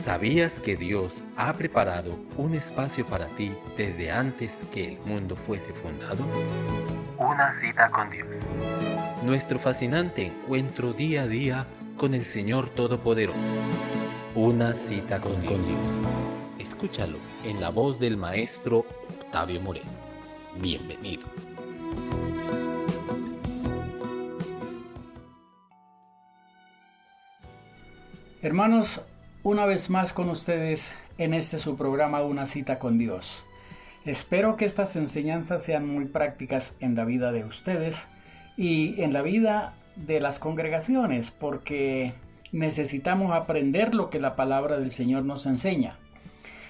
¿Sabías que Dios ha preparado un espacio para ti desde antes que el mundo fuese fundado? Una cita con Dios. Nuestro fascinante encuentro día a día con el Señor Todopoderoso. Una cita con Dios. Escúchalo en la voz del maestro Octavio Moreno. Bienvenido. Hermanos, una vez más con ustedes en este su programa Una cita con Dios. Espero que estas enseñanzas sean muy prácticas en la vida de ustedes y en la vida de las congregaciones, porque necesitamos aprender lo que la palabra del Señor nos enseña.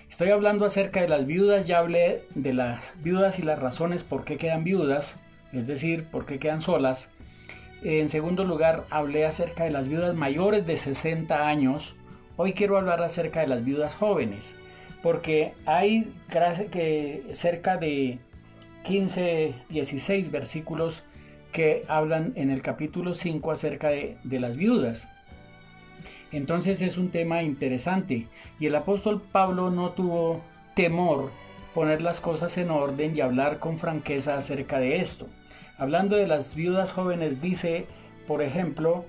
Estoy hablando acerca de las viudas, ya hablé de las viudas y las razones por qué quedan viudas, es decir, por qué quedan solas. En segundo lugar, hablé acerca de las viudas mayores de 60 años. Hoy quiero hablar acerca de las viudas jóvenes, porque hay cerca de 15, 16 versículos que hablan en el capítulo 5 acerca de las viudas. Entonces es un tema interesante y el apóstol Pablo no tuvo temor poner las cosas en orden y hablar con franqueza acerca de esto. Hablando de las viudas jóvenes, dice, por ejemplo,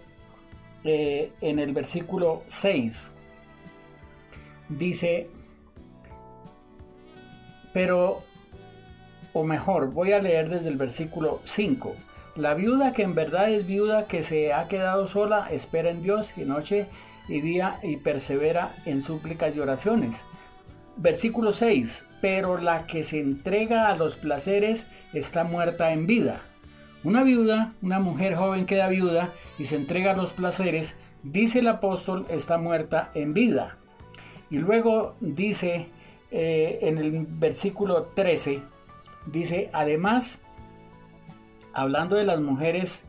en el versículo 6, dice, voy a leer desde el versículo 5. La viuda que en verdad es viuda, que se ha quedado sola, espera en Dios y noche y día y persevera en súplicas y oraciones. Versículo 6, pero la que se entrega a los placeres está muerta en vida. Una viuda, una mujer joven queda viuda y se entrega a los placeres, dice el apóstol, está muerta en vida. Y luego dice en el versículo 13, dice, además, hablando de las mujeres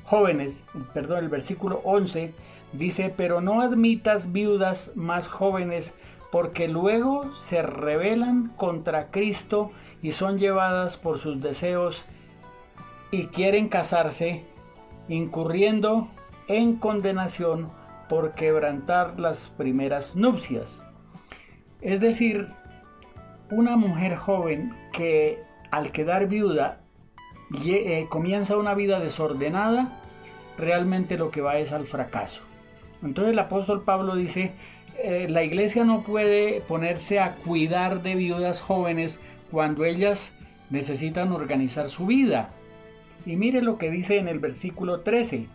jóvenes, el versículo 11, dice, pero no admitas viudas más jóvenes, porque luego se rebelan contra Cristo y son llevadas por sus deseos y quieren casarse, incurriendo en condenación por quebrantar las primeras nupcias. Es decir, una mujer joven que al quedar viuda comienza una vida desordenada, realmente lo que va es al fracaso. Entonces el apóstol Pablo dice, la iglesia no puede ponerse a cuidar de viudas jóvenes cuando ellas necesitan organizar su vida. Y mire lo que dice en el versículo 13,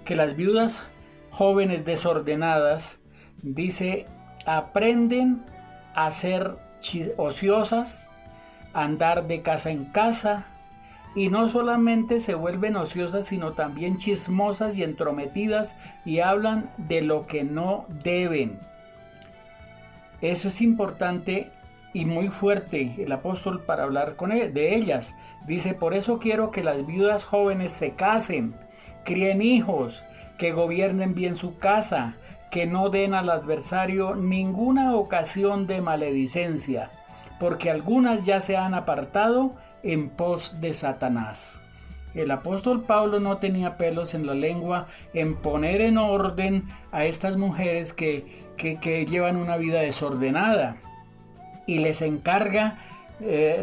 que las viudas jóvenes desordenadas, dice, aprenden a ser ociosas, a andar de casa en casa, y no solamente se vuelven ociosas, sino también chismosas y entrometidas y hablan de lo que no deben. Eso es importante y muy fuerte el apóstol para hablar de ellas. Dice, por eso quiero que las viudas jóvenes se casen, críen hijos, que gobiernen bien su casa, que no den al adversario ninguna ocasión de maledicencia, porque algunas ya se han apartado en pos de Satanás. El apóstol Pablo no tenía pelos en la lengua en poner en orden a estas mujeres que llevan una vida desordenada, y les encarga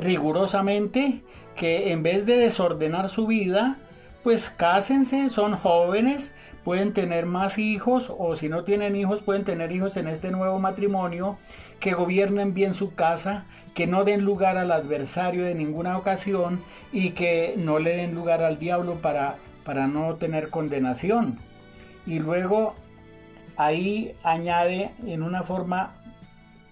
rigurosamente que en vez de desordenar su vida, pues cásense, son jóvenes, pueden tener más hijos, o si no tienen hijos pueden tener hijos en este nuevo matrimonio, que gobiernen bien su casa, que no den lugar al adversario de ninguna ocasión y que no le den lugar al diablo para no tener condenación. Y luego ahí añade en una forma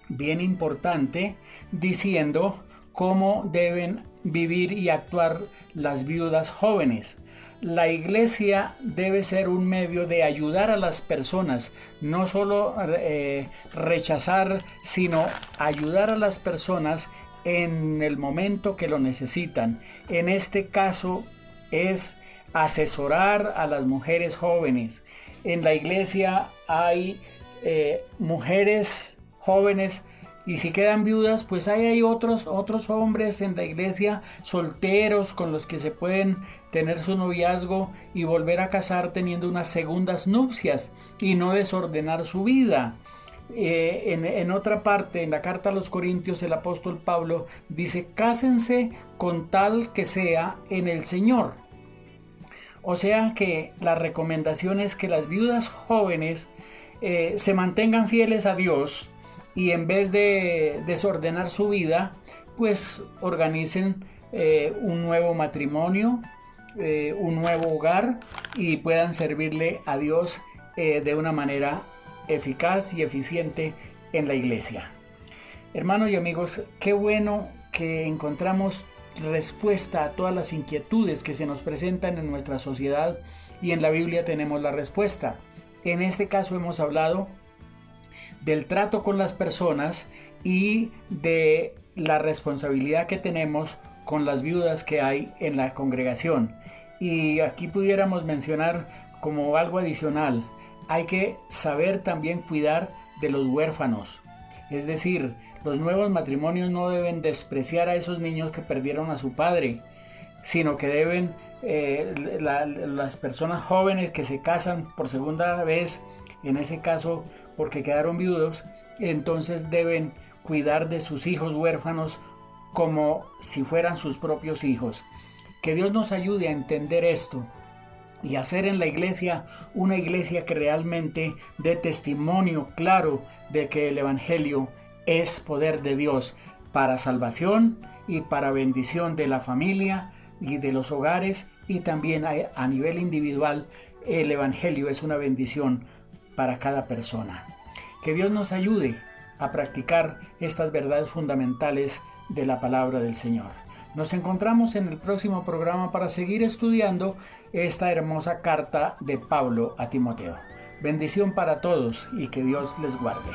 bien importante, diciendo cómo deben vivir y actuar las viudas jóvenes. La iglesia debe ser un medio de ayudar a las personas, no solo rechazar, sino ayudar a las personas en el momento que lo necesitan. En este caso es asesorar a las mujeres jóvenes. En la iglesia hay mujeres jóvenes Y si quedan viudas, pues hay otros hombres en la iglesia solteros con los que se pueden tener su noviazgo y volver a casar teniendo unas segundas nupcias y no desordenar su vida. En otra parte, en la carta a los Corintios, el apóstol Pablo dice: cásense con tal que sea en el Señor. O sea que la recomendación es que las viudas jóvenes se mantengan fieles a Dios y en vez de desordenar su vida, pues organicen un nuevo matrimonio, un nuevo hogar y puedan servirle a Dios de una manera eficaz y eficiente en la iglesia. Hermanos y amigos, qué bueno que encontramos respuesta a todas las inquietudes que se nos presentan en nuestra sociedad y en la Biblia tenemos la respuesta. En este caso hemos hablado del trato con las personas y de la responsabilidad que tenemos con las viudas que hay en la congregación. Y aquí pudiéramos mencionar como algo adicional, hay que saber también cuidar de los huérfanos. Es decir, los nuevos matrimonios no deben despreciar a esos niños que perdieron a su padre, sino que deben, las personas jóvenes que se casan por segunda vez, en ese caso porque quedaron viudos, entonces deben cuidar de sus hijos huérfanos como si fueran sus propios hijos. Que Dios nos ayude a entender esto y hacer en la iglesia una iglesia que realmente dé testimonio claro de que el Evangelio es poder de Dios para salvación y para bendición de la familia y de los hogares, y también a nivel individual el Evangelio es una bendición para cada persona. Que Dios nos ayude a practicar estas verdades fundamentales de la palabra del Señor. Nos encontramos en el próximo programa para seguir estudiando esta hermosa carta de Pablo a Timoteo. Bendición para todos y que Dios les guarde.